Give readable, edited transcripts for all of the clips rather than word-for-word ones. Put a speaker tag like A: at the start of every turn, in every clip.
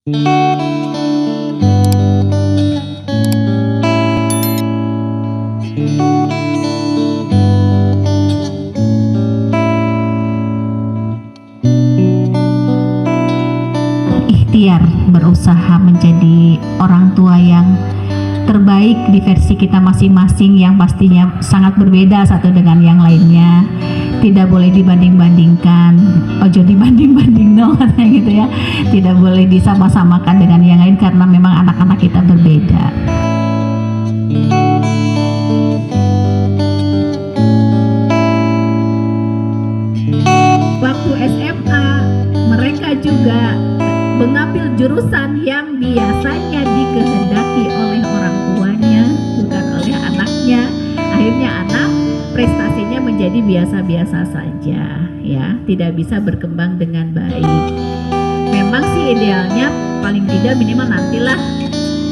A: Ikhtiar berusaha menjadi orang tua yang terbaik di versi kita masing-masing, yang pastinya sangat berbeda satu dengan yang lainnya. Tidak boleh dibanding-bandingkan, ojo dibanding-banding dong katanya gitu ya. Tidak boleh disama-samakan dengan yang lain karena memang anak-anak kita berbeda.
B: Waktu SMA, mereka juga mengambil jurusan yang biasanya dikehendaki oleh orang tuanya, bukan oleh anaknya. Akhirnya anak prestasinya menjadi biasa-biasa saja, ya, tidak bisa berkembang dengan baik. Memang sih idealnya paling tidak minimal nantilah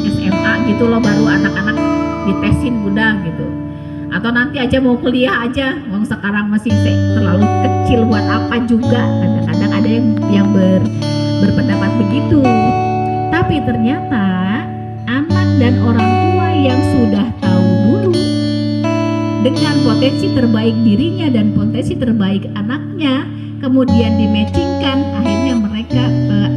B: SMA gitu loh, baru anak-anak ditesin udah gitu. Atau nanti aja mau kuliah aja, wong sekarang masih terlalu kecil buat apa juga. Kadang-kadang ada yang berpendapat begitu. Tapi ternyata anak dan orang tua yang sudah tahu dulu dengan potensi terbaik dirinya dan potensi terbaik anaknya, kemudian dimatchingkan, akhirnya mereka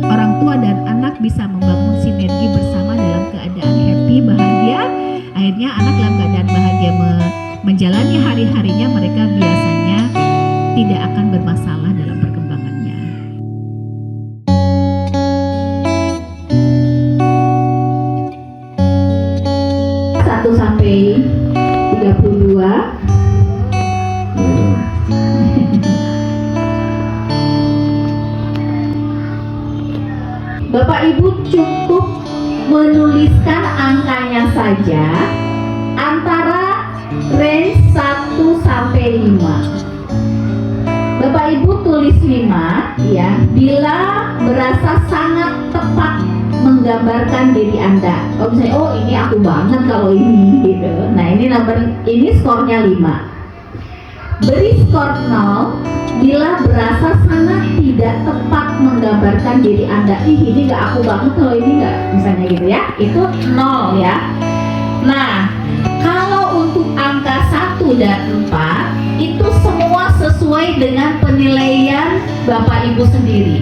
B: orang tua dan anak bisa membangun sinergi bersama dalam keadaan happy, bahagia. Akhirnya anak dalam keadaan bahagia menjalani hari-harinya, mereka biasanya tidak akan bermasalah dalam perkembangannya. Satu sampai 32. Bapak Ibu cukup menuliskan angkanya saja antara range 1 sampai 5. Bapak Ibu tulis 5 ya, bila berasa sangat tepat menggambarkan diri Anda. Oh misalnya, oh ini aku banget kalau ini gitu. Nah ini skornya 5. Beri skor 0 bila berasa sangat tidak tepat menggambarkan diri Anda. Ini gak aku banget kalau ini gak, misalnya gitu ya. Itu 0 ya. Nah, kalau untuk angka 1 dan 4 itu semua sesuai dengan penilaian Bapak Ibu sendiri.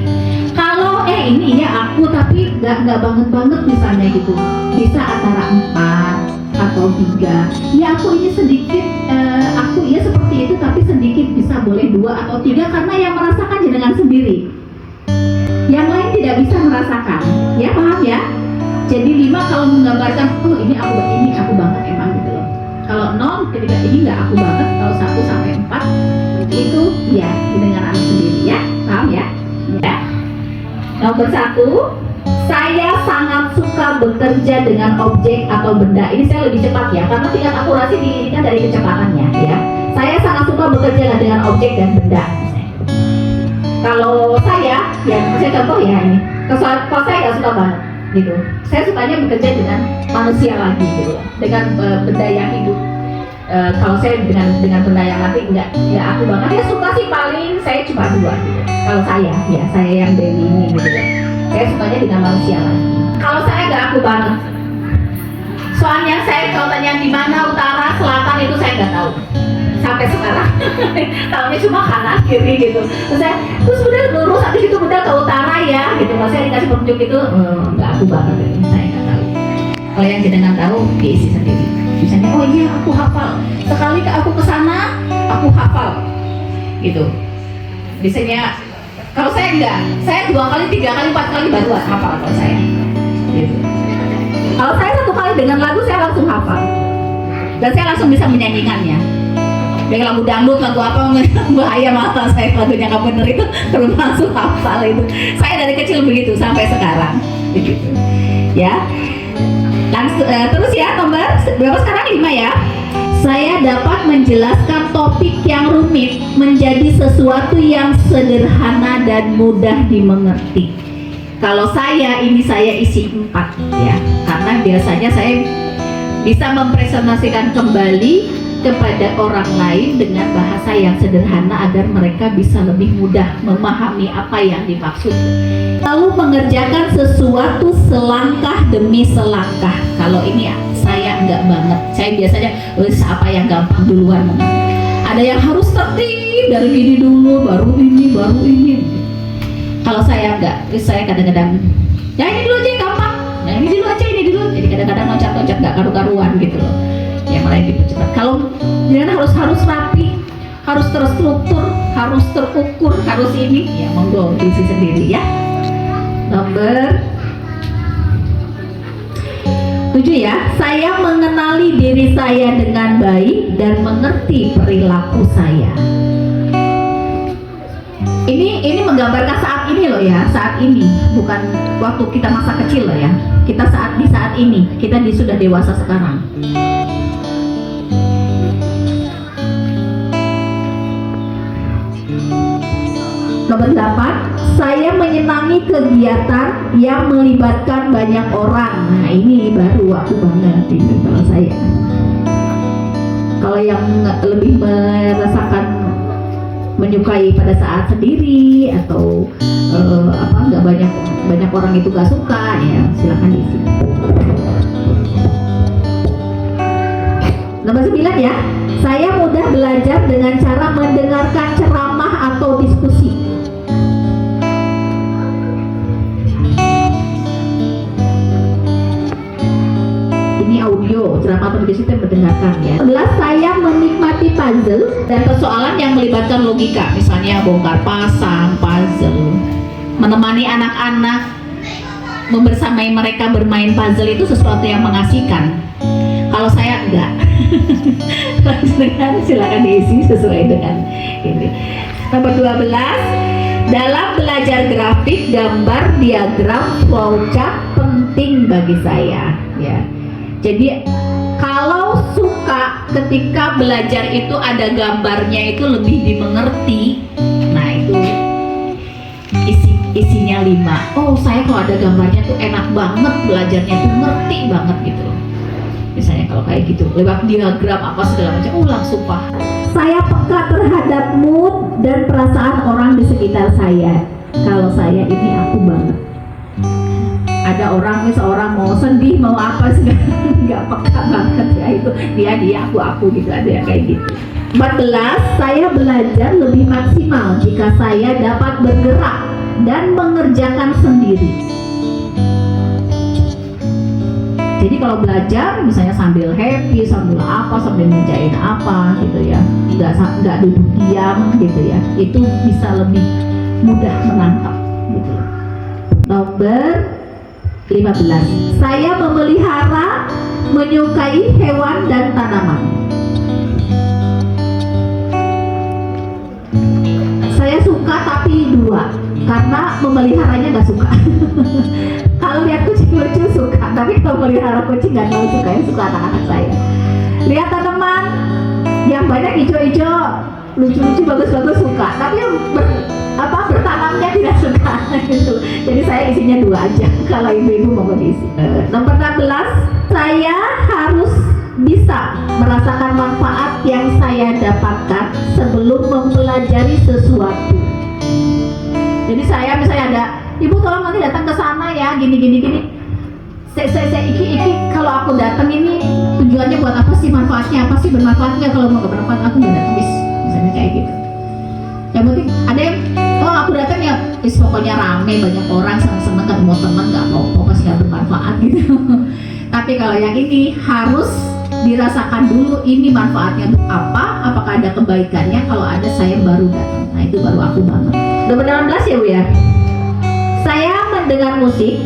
B: Kalau ini ya aku tapi gak banget misalnya gitu, bisa antara 4 atau 3. Ya aku ini sedikit, aku ya seperti itu tapi sedikit, bisa boleh 2 atau 3 karena yang merasakan jenengan sendiri. Yang lain tidak bisa merasakan. Ya paham ya? Jadi 5 kalau menggambarkan, oh ini aku banget emang gitu loh. Kalau 0 ketika ini nggak aku banget. Kalau 1 sampai 4 itu ya dengan anak sendiri ya. Paham ya? Ya. Nomor 1, saya sangat suka bekerja dengan objek atau benda. Ini saya lebih cepat ya, karena tingkat akurasi diinginkan dari kecepatannya ya. Saya sangat suka bekerja dengan objek dan benda. Kalau saya, ya saya contoh ya ini. Kalau saya nggak suka banget gitu. Saya sukanya bekerja dengan manusia lagi gitu, dengan benda yang hidup. Kalau saya dengan benda yang mati nggak aku banget. Saya suka sih paling saya cuma 2 gitu. Kalau saya yang dari ini gitu ya. Saya sukanya dengan manusia lagi. Kalau saya nggak aku banget. Soalnya saya contohnya di mana, utara, selatan itu saya nggak tahu sampai sekarang. Tahunya cuma kanan kiri gitu. Terus udah lurus habis itu udah ke utara ya gitu. Kalau saya dikasih petunjuk itu nggak aku banget gitu. Saya nggak tahu. Kalau yang jenengan tahu diisi sendiri. Misalnya oh iya aku hafal. Sekali aku kesana aku hafal gitu. Biasanya kalau saya enggak, saya 2 kali, 3 kali, 4 kali baru hafal kalau saya gitu. Kalau saya 1 kali dengan lagu saya langsung hafal dan saya langsung bisa menyanyikannya. Dengan lagu dangdut, lagu apa, bahaya malah saya lagunya nggak bener itu terus langsung hafal itu. Saya dari kecil begitu sampai sekarang begitu ya. Terus ya nomor berapa sekarang? 5 ya. Saya dapat menjelaskan topik yang rumit menjadi sesuatu yang sederhana dan mudah dimengerti. Kalau saya isi 4 ya, karena biasanya saya bisa mempresentasikan kembali kepada orang lain dengan bahasa yang sederhana agar mereka bisa lebih mudah memahami apa yang dimaksud. Lalu mengerjakan sesuatu selangkah demi selangkah. Kalau ini saya enggak banget. Saya biasanya apa yang gampang duluan. Ada yang harus tertib dari gini dulu, baru ini. Kalau saya enggak, saya kadang-kadang ya ini dulu aja yang gampang. Ya ini dulu. Jadi kadang-kadang loncat-loncat enggak karu-karuan gitu loh. Yang lain dipercepat. Kalau jangan harus rapi, harus terstruktur, harus terukur, harus ini, ya monggo diisi sendiri ya. Nomor 7 ya, saya mengenali diri saya dengan baik dan mengerti perilaku saya. Ini menggambarkan saat ini loh ya, saat ini, bukan waktu kita masa kecil loh ya. Kita di saat ini, kita sudah dewasa sekarang. Nomor 8, saya menyenangi kegiatan yang melibatkan banyak orang. Nah ini baru aku banget ini kalau saya. Kalau yang lebih merasakan menyukai pada saat sendiri atau nggak banyak orang itu gak suka, ya silakan diisi. Nomor 9 ya, saya mudah belajar dengan cara mendengarkan ceramah atau diskusi. Ini audio, ceramah atau diskusi itu mendengarkan ya. 11, saya menikmati puzzle dan persoalan yang melibatkan logika, misalnya bongkar pasang, puzzle. Menemani anak-anak, membersamai mereka bermain puzzle itu sesuatu yang mengasihkan. Kalau saya enggak. Silakan diisi sesuai dengan ini. Nomor 12, dalam belajar grafik, gambar, diagram, flowchart penting bagi saya ya. Jadi kalau suka ketika belajar itu ada gambarnya itu lebih dimengerti. Nah itu isinya 5. Oh saya kalau ada gambarnya tuh enak banget belajarnya tuh, ngerti banget gitu loh. Misalnya kalau kayak gitu, lewat diagram apa segala macam, langsung paham. Saya peka terhadap mood dan perasaan orang di sekitar saya. Kalau saya ini aku banget. Ada orang, seorang mau sedih, mau apa segala, nggak peka banget ya itu. Dia, aku gitu, ada yang kayak gitu. 14, saya belajar lebih maksimal jika saya dapat bergerak dan mengerjakan sendiri. Jadi kalau belajar misalnya sambil happy, sambil apa, sambil ngerjain apa gitu ya, nggak duduk diam gitu ya, itu bisa lebih mudah menangkap gitu. Nomor 15, saya memelihara, menyukai hewan dan tanaman. Saya suka tapi 2, karena memeliharanya nggak suka. Kalau lihat kucing lucu suka, tapi kalau melihara kucing nggak tahu suka, yang suka anak-anak saya. Lihat tanaman yang banyak hijau-hijau, lucu-lucu, bagus-bagus suka, tapi yang bertanamnya tidak suka gitu. Jadi saya isinya 2 aja. Kalau ibu-ibu mau diisi. Nomor 16, saya harus bisa merasakan manfaat yang saya dapatkan sebelum mempelajari sesuatu. Jadi saya misalnya ada, ibu tolong nanti datang ke sana ya, gini. Saya iki kalau aku datang ini tujuannya buat apa sih, manfaatnya apa sih, bermanfaat nggak? Kalau mau bermanfaat aku nggak datang, misalnya kayak gitu. Yang penting ada yang, aku datang ya, pokoknya rame, banyak orang, seneng-seneng, ketemu teman, nggak mau pasti nggak bermanfaat gitu. Tapi kalau yang ini harus dirasakan dulu ini manfaatnya untuk apa, apakah ada kebaikannya. Kalau ada saya baru datang, nah itu baru aku banget. Nomor 16 ya Bu ya. Saya mendengar musik,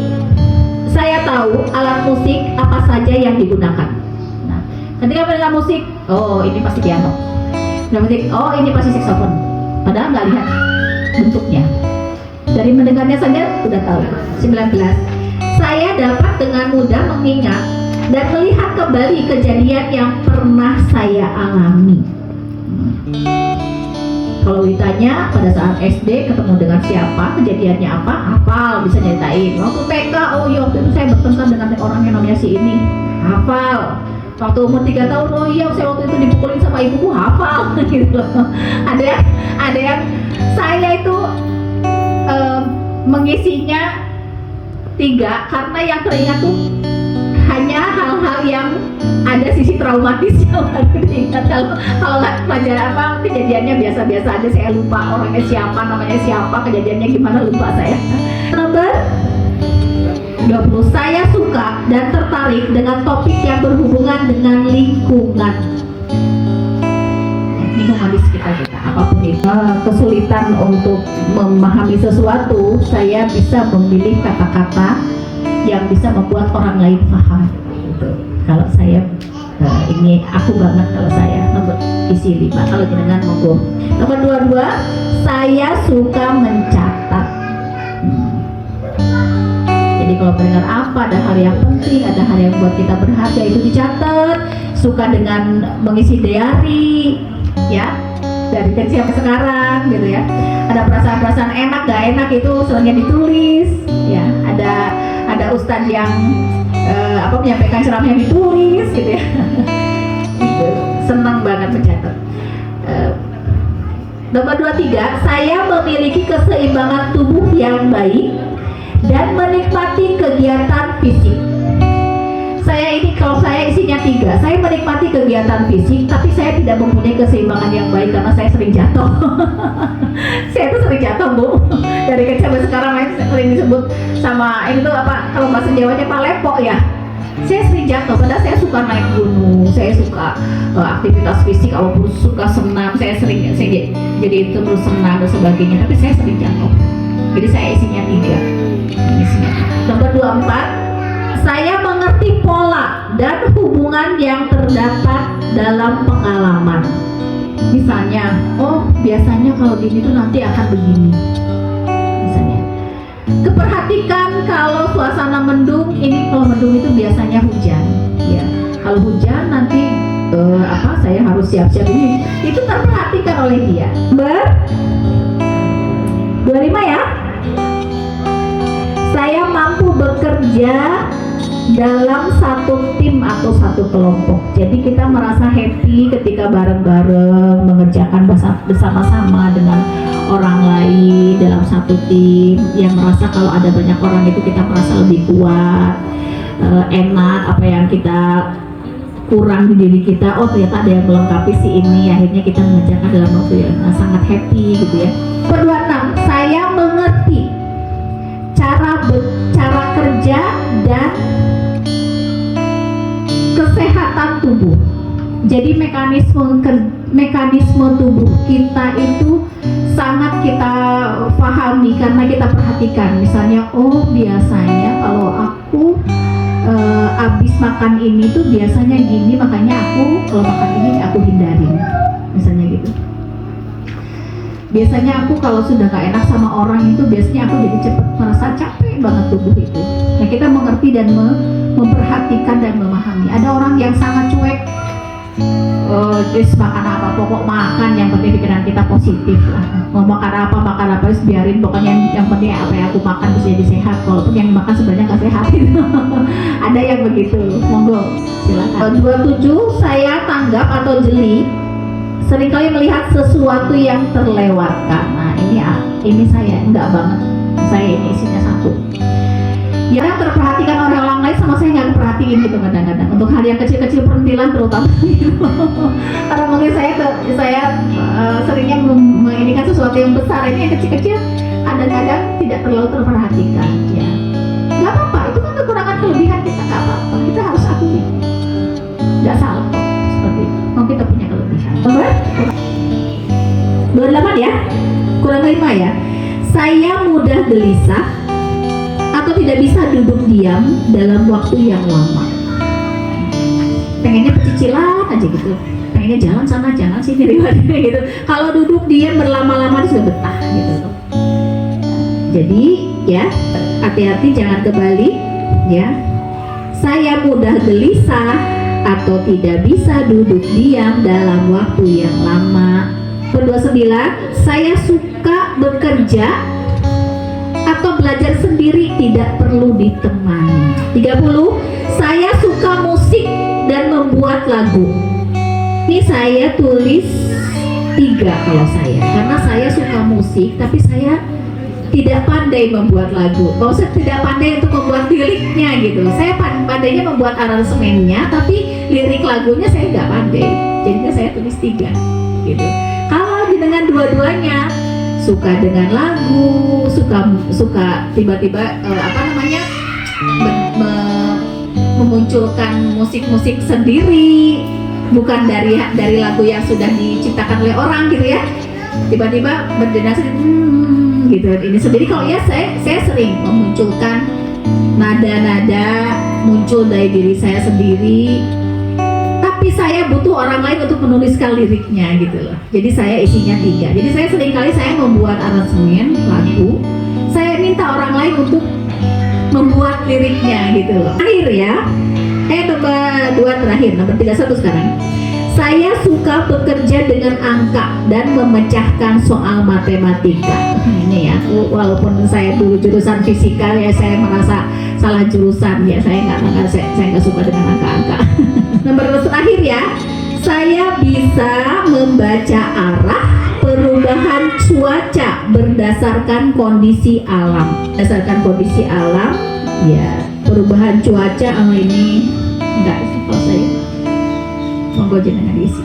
B: saya tahu alat musik apa saja yang digunakan. Nah, ketika mendengar musik, oh ini pasti piano. Oh ini pasti saksofon. Padahal nggak lihat bentuknya. Dari mendengarnya saja sudah tahu. 19. Saya dapat dengan mudah mengingat dan melihat kembali kejadian yang pernah saya alami. Kalau ditanya pada saat SD ketemu dengan siapa, kejadiannya apa, hafal, bisa nyeritain. Waktu TK, oh iya waktu itu saya bertengkar dengan orang yang namanya si ini, hafal. waktu umur 3 tahun, oh iya saya waktu itu dipukulin sama ibuku, hafal gitu loh. Ada yang saya itu mengisinya 3 karena yang teringat tuh hanya hal-hal yang ada sisi traumatisnya. Ingat kalau nggak pelajaran kejadiannya biasa-biasa aja, saya lupa orangnya siapa, namanya siapa, kejadiannya gimana, lupa saya. Nomor 20, saya suka dan tertarik dengan topik yang berhubungan dengan lingkungan. Lingkungan di sekitar kita, apapun itu. Kesulitan untuk memahami sesuatu, saya bisa memilih kata-kata yang bisa membuat orang lain paham. Gitu. Kalau saya ini aku banget kalau saya nomor isi 5. Kalau jenengan monggo. Nomor 22, saya suka mencatat. Jadi kalau mendengar apa, ada hal yang penting, ada hal yang buat kita berharga, itu dicatat. Suka dengan mengisi diary, ya, dari kecil sampai sekarang, gitu ya. Ada perasaan-perasaan enak, gak enak itu seringnya ditulis, ya. Ada ustadz yang menyampaikan ceramah yang ditulis, gitu ya. Senang banget mencatat. Nomor 23, saya memiliki keseimbangan tubuh yang baik dan menikmati kegiatan fisik. Kalau saya isinya 3, saya menikmati kegiatan fisik, tapi saya tidak mempunyai keseimbangan yang baik karena saya sering jatuh. Saya tuh sering jatuh, Bu. Dari kecil sampai sekarang sering disebut sama ini tuh kalau bahasa Jawanya Pak Lepo ya. Saya sering jatuh, padahal saya suka naik gunung, saya suka aktivitas fisik, walaupun suka senam, saya jadi itu terus senam dan sebagainya, tapi saya sering jatuh. Jadi saya isinya 3. Nomor 24, saya mengerti pola dan hubungan yang terdapat dalam pengalaman. Misalnya, oh biasanya kalau gini tuh nanti akan begini. Misalnya, keperhatikan kalau suasana mendung, ini kalau mendung itu biasanya hujan. Ya, kalau hujan nanti saya harus siap-siap ini. Itu terperhatikan oleh dia. 25 ya. Saya mampu bekerja dalam satu tim atau satu kelompok. Jadi kita merasa happy ketika bareng-bareng mengerjakan bersama-sama dengan orang lain dalam satu tim, yang merasa kalau ada banyak orang itu kita merasa lebih kuat, enak, apa yang kita kurang di diri kita, oh ternyata ada yang melengkapi si ini, akhirnya kita mengerjakan dalam waktu yang sangat happy gitu ya. 26, saya mengerti cara kerja dan kesehatan tubuh. Jadi mekanisme tubuh kita itu sangat kita pahami karena kita perhatikan. Misalnya, oh biasanya kalau aku habis makan ini tuh biasanya gini, makanya aku kalau makan ini aku hindarin, misalnya gitu. Biasanya aku kalau sudah gak enak sama orang itu biasanya aku jadi cepat merasa capek banget tubuh itu. Nah kita mengerti dan memperhatikan dan memahami. Ada orang yang sangat cuek, terus makan apa, pokok makan, yang penting pikiran kita positif lah. Mau makan apa, terus biarin, pokoknya yang penting apa yang aku makan bisa jadi sehat, walaupun yang makan sebenarnya gak sehat. Ada yang begitu, monggo silakan. 27, saya tanggap atau jeli seringkali melihat sesuatu yang terlewatkan. Nah ini saya enggak banget, saya ini isinya 1. Ya terperhatikan orang lain sama saya nggak perhatiin gitu kadang-kadang untuk hal yang kecil-kecil, perintilan terutama gitu. Karena mungkin saya seringnya menginginkan sesuatu yang besar, ini yang kecil-kecil kadang-kadang tidak terlalu terperhatikan. Ya nggak apa-apa, itu kan kekurangan kelebihan kita, nggak apa-apa, kita harus akui, nggak salah kok seperti itu. Kalau kita punya kelebihan. 28 ya, kurang 5 ya. Saya mudah gelisah atau tidak bisa duduk diam dalam waktu yang lama. Pengennya pecicilan aja gitu, pengennya jalan sana jalan sini gitu. Kalau duduk diam berlama-lama sudah betah gitu. Jadi ya hati-hati jangan kebalik ya. Saya mudah gelisah atau tidak bisa duduk diam dalam waktu yang lama. 29, saya suka bekerja atau belajar sendiri, tidak perlu ditemani. 30, saya suka musik dan membuat membuat lagu. Ini saya tulis 3 kalau saya, karena saya suka musik, tapi saya tidak pandai membuat lagu. Maksudnya tidak pandai untuk membuat liriknya gitu. Saya pandainya membuat aransemennya, tapi lirik lagunya saya nggak pandai. Jadinya saya tulis 3 gitu. Kalau dengan dua-duanya, suka dengan lagu, suka tiba-tiba memunculkan musik-musik sendiri, bukan dari lagu yang sudah diciptakan oleh orang gitu ya. Tiba-tiba berdinasi gitu ini sendiri. Kalau ya saya sering memunculkan nada-nada muncul dari diri saya sendiri, tapi saya butuh orang lain untuk menuliskan liriknya gitu loh. Jadi saya isinya 3. Jadi saya seringkali saya membuat aransemen lagu, saya minta orang lain untuk membuat liriknya gitu loh. Akhir ya, nomor 2 terakhir, nomor 31 sekarang. Saya suka bekerja dengan angka dan memecahkan soal matematika. Ini ya, walaupun saya dulu jurusan fisika ya, saya merasa salah jurusan ya. Saya nggak suka dengan angka-angka. Nomor terakhir ya, saya bisa membaca arah perubahan cuaca berdasarkan kondisi alam. Berdasarkan kondisi alam, ya perubahan cuaca ini enggak kalau saya. Monggo jenengan diisi.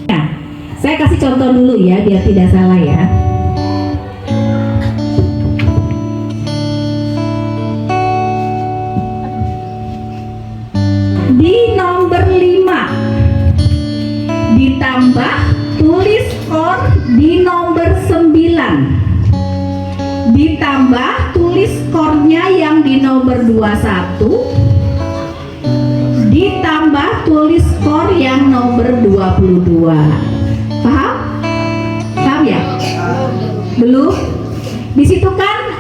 B: Nah, saya kasih contoh dulu ya biar tidak salah ya. Di nomor 5 ditambah tulis skor di nomor 9 ditambah tulis skornya yang di nomor 21 ditambah tulis skor yang nomor 22. Paham? Paham ya? Belum? Di situ kan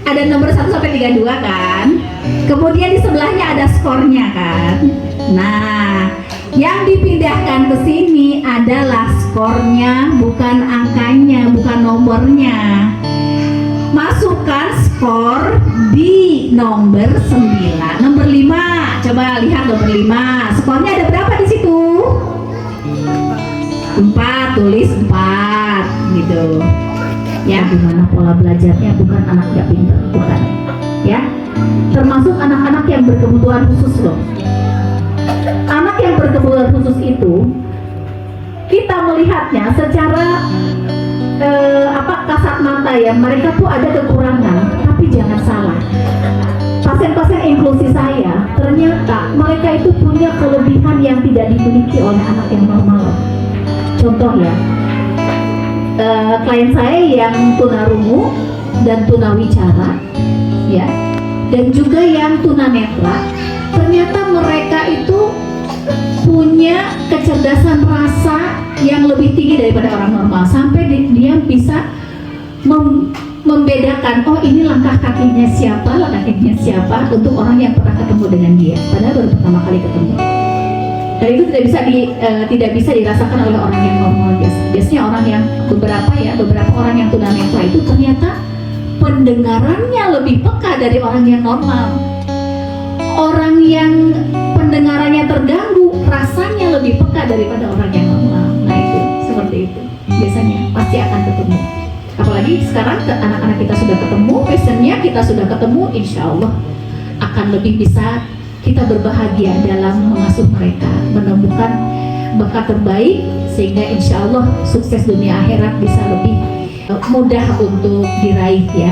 B: ada nomor 1 sampai 32 kan? Kemudian di sebelahnya ada skornya kan? Nah, yang dipindahkan ke sini adalah skornya, bukan angkanya, bukan nomornya. Masukkan skor di nomor 9. Nomor 5, coba lihat nomor 5. Skornya ada berapa di situ? 4, tulis 4 gitu. Ya, gimana pola belajarnya, bukan anak gak pintar, bukan. Ya, termasuk anak-anak yang berkebutuhan khusus loh. Anak yang berkebutuhan khusus itu kita melihatnya secara kasat mata ya, mereka tuh ada kekurangan, tapi jangan salah. Pasien-pasien inklusi saya ternyata mereka itu punya kelebihan yang tidak dimiliki oleh anak yang normal. Contoh ya, klien saya yang tunarungu dan tunawicara ya, dan juga yang tunanetra, ternyata mereka itu punya kecerdasan rasa yang lebih tinggi daripada orang normal, sampai dia bisa membedakan, oh ini langkah kakinya siapa untuk orang yang pernah ketemu dengan dia, padahal baru pertama kali ketemu. Dan itu tidak bisa dirasakan oleh orang yang normal. Biasanya orang yang beberapa orang yang tunanetra itu ternyata pendengarannya lebih peka dari orang yang normal. Orang yang pendengarannya terganggu, rasanya lebih peka daripada orang yang normal. Nah itu, seperti itu. Biasanya pasti akan ketemu. Apalagi sekarang anak-anak kita sudah ketemu, passionnya kita sudah ketemu, insya Allah akan lebih bisa kita berbahagia dalam mengasuh mereka, menemukan bakat terbaik, sehingga insya Allah sukses dunia akhirat bisa lebih mudah untuk diraih ya.